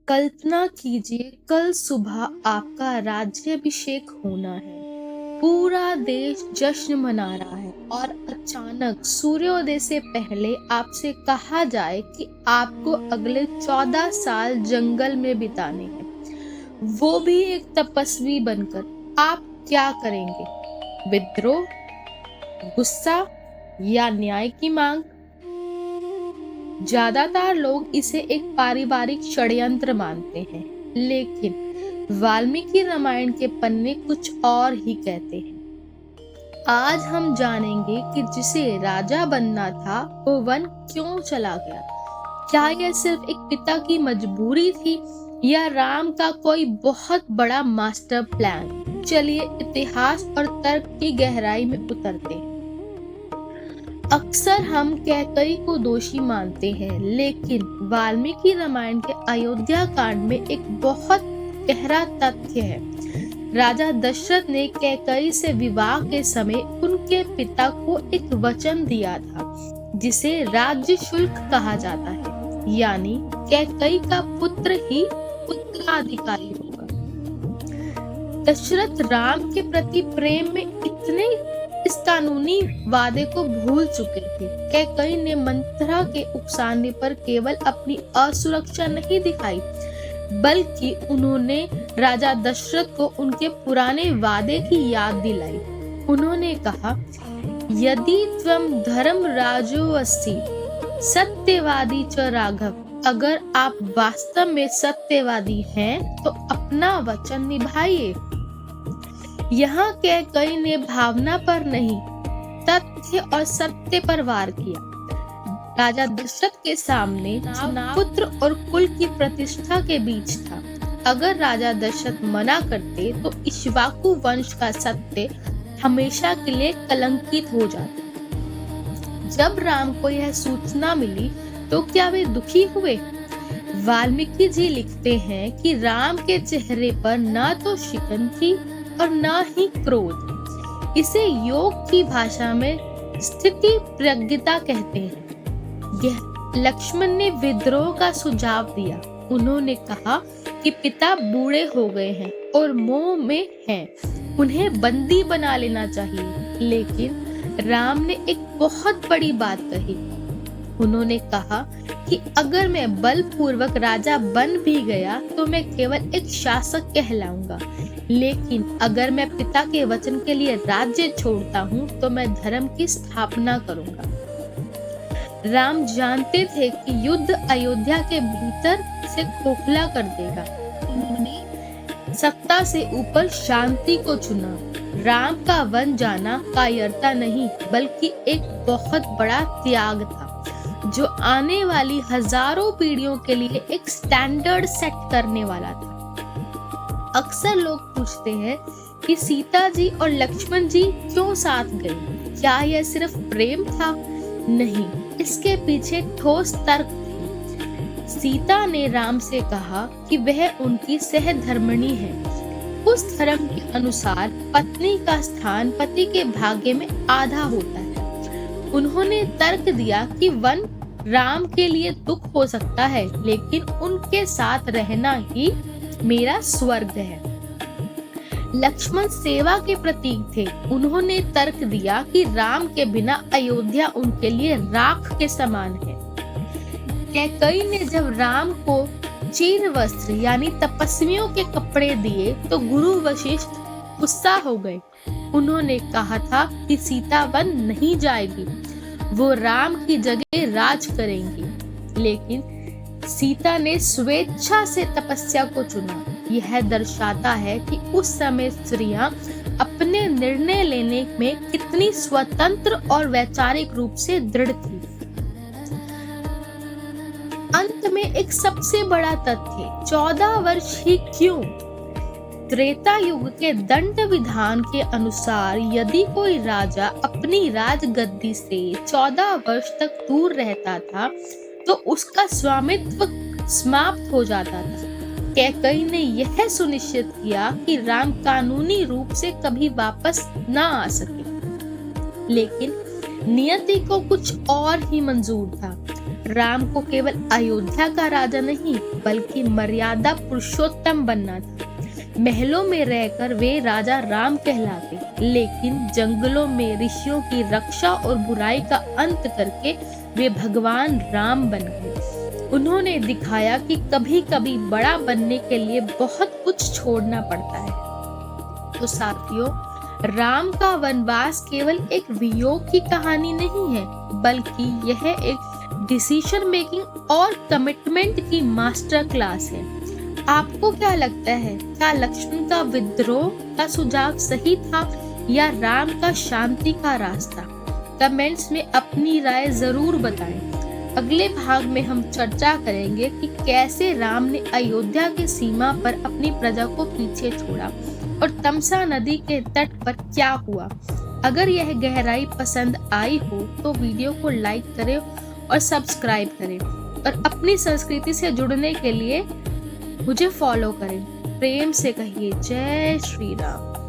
कल्पना कीजिए कल सुबह आपका राज्याभिषेक होना है। पूरा देश जश्न मना रहा है और अचानक सूर्योदय से पहले आपसे कहा जाए कि आपको अगले 14 साल जंगल में बिताने हैं, वो भी एक तपस्वी बनकर। आप क्या करेंगे? विद्रोह, गुस्सा या न्याय की मांग? ज्यादातर लोग इसे एक पारिवारिक षड्यंत्र मानते हैं, लेकिन वाल्मीकि रामायण के पन्ने कुछ और ही कहते हैं। आज हम जानेंगे कि जिसे राजा बनना था वो वन क्यों चला गया। क्या यह सिर्फ एक पिता की मजबूरी थी या राम का कोई बहुत बड़ा मास्टर प्लान? चलिए इतिहास और तर्क की गहराई में उतरते हैं। अक्सर हम कैकई को दोषी मानते हैं, लेकिन वाल्मीकि रामायण के अयोध्या कांड में एक बहुत गहरा तथ्य है। राजा दशरथ ने कैकई से विवाह के समय उनके पिता को एक वचन दिया था, जिसे राज्य शुल्क कहा जाता है, यानी कैकई का पुत्र ही उत्तराधिकारी होगा। दशरथ राम के प्रति प्रेम में इतने इस कानूनी वादे को भूल चुके थे। कैकई ने मंथरा के उकसाने पर केवल अपनी असुरक्षा नहीं दिखाई, बल्कि उन्होंने राजा दशरथ को उनके पुराने वादे की याद दिलाई। उन्होंने कहा, यदि त्वं धर्म राजो अस्ति सत्यवादी च राघव, अगर आप वास्तव में सत्यवादी हैं तो अपना वचन निभाइए। यहाँ कैकई ने भावना पर नहीं, तथ्य और सत्य पर वार किया। राजा दशरथ के सामने पुत्र और कुल की प्रतिष्ठा के बीच था। अगर राजा दशरथ मना करते तो इक्ष्वाकु वंश का सत्य हमेशा के लिए कलंकित हो जाता। जब राम को यह सूचना मिली तो क्या वे दुखी हुए? वाल्मीकि जी लिखते हैं कि राम के चेहरे पर न तो शिकन थी और न ही क्रोध। इसे योग की भाषा में स्थिति प्रज्ञता कहते हैं। यह लक्ष्मण ने विद्रोह का सुझाव दिया। उन्होंने कहा कि पिता बूढ़े हो गए हैं और मोह में हैं, उन्हें बंदी बना लेना चाहिए। लेकिन राम ने एक बहुत बड़ी बात कही। उन्होंने कहा कि अगर मैं बलपूर्वक राजा बन भी गया तो मैं केवल एक शासक कहलाऊंगा, लेकिन अगर मैं पिता के वचन के लिए राज्य छोड़ता हूँ तो मैं धर्म की स्थापना करूंगा। राम जानते थे कि युद्ध अयोध्या के भीतर से खोखला कर देगा। उन्होंने सत्ता से ऊपर शांति को चुना। राम का वन जाना कायरता नहीं, बल्कि एक बहुत बड़ा त्याग था, जो आने वाली हजारों पीढ़ियों के लिए एक स्टैंडर्ड सेट करने वाला था। अक्सर लोग पूछते हैं कि सीता जी और लक्ष्मण जी क्यों साथ गए? क्या यह सिर्फ प्रेम था? नहीं, इसके पीछे ठोस तर्क थे। सीता ने राम से कहा कि वह उनकी सहधर्मिणी है। उस धर्म के अनुसार पत्नी का स्थान पति के भाग्य में आधा होता है। उन्होंने तर्क दिया कि वन राम के लिए दुख हो सकता है, लेकिन उनके साथ रहना ही मेरा स्वर्ग है। लक्ष्मण सेवा के प्रतीक थे। उन्होंने तर्क दिया कि राम के बिना अयोध्या उनके लिए राख के समान है। कैकई ने जब राम को चीर वस्त्र यानी तपस्वियों के कपड़े दिए तो गुरु वशिष्ठ गुस्सा हो गए। उन्होंने कहा था कि सीता वन नहीं जाएगी, वो राम की जगह राज करेंगी, लेकिन सीता ने स्वेच्छा से तपस्या को चुना। यह दर्शाता है कि उस समय स्त्रियां अपने निर्णय लेने में कितनी स्वतंत्र और वैचारिक रूप से दृढ़ थी। अंत में एक सबसे बड़ा तथ्य, 14 वर्ष ही क्यों? त्रेता युग के दंड विधान के अनुसार यदि कोई राजा अपनी राजगद्दी से 14 वर्ष तक दूर रहता था तो उसका स्वामित्व समाप्त हो जाता था। कैकई ने यह सुनिश्चित किया कि राम कानूनी रूप से कभी वापस न आ सके, लेकिन नियति को कुछ और ही मंजूर था। राम को केवल अयोध्या का राजा नहीं बल्कि मर्यादा पुरुषोत्तम बनना था। महलों में रहकर वे राजा राम कहलाते, लेकिन जंगलों में ऋषियों की रक्षा और बुराई का अंत करके वे भगवान राम बन गए। उन्होंने दिखाया कि कभी-कभी बड़ा बनने के लिए बहुत कुछ छोड़ना पड़ता है। तो साथियों, राम का वनवास केवल एक वियोग की कहानी नहीं है, बल्कि यह एक डिसीजन मेकिंग और कमिटमेंट की मास्टर क्लास है। आपको क्या लगता है, क्या लक्ष्मण का विद्रोह का सुझाव सही था या राम का शांति का रास्ता? कमेंट्स में अपनी राय जरूर बताएं। अगले भाग में हम चर्चा करेंगे कि कैसे राम ने अयोध्या की सीमा पर अपनी प्रजा को पीछे छोड़ा और तमसा नदी के तट पर क्या हुआ। अगर यह गहराई पसंद आई हो तो वीडियो को लाइक करें और सब्सक्राइब करें, और अपनी संस्कृति से जुड़ने के लिए मुझे फॉलो करें। प्रेम से कहिए जय श्री राम।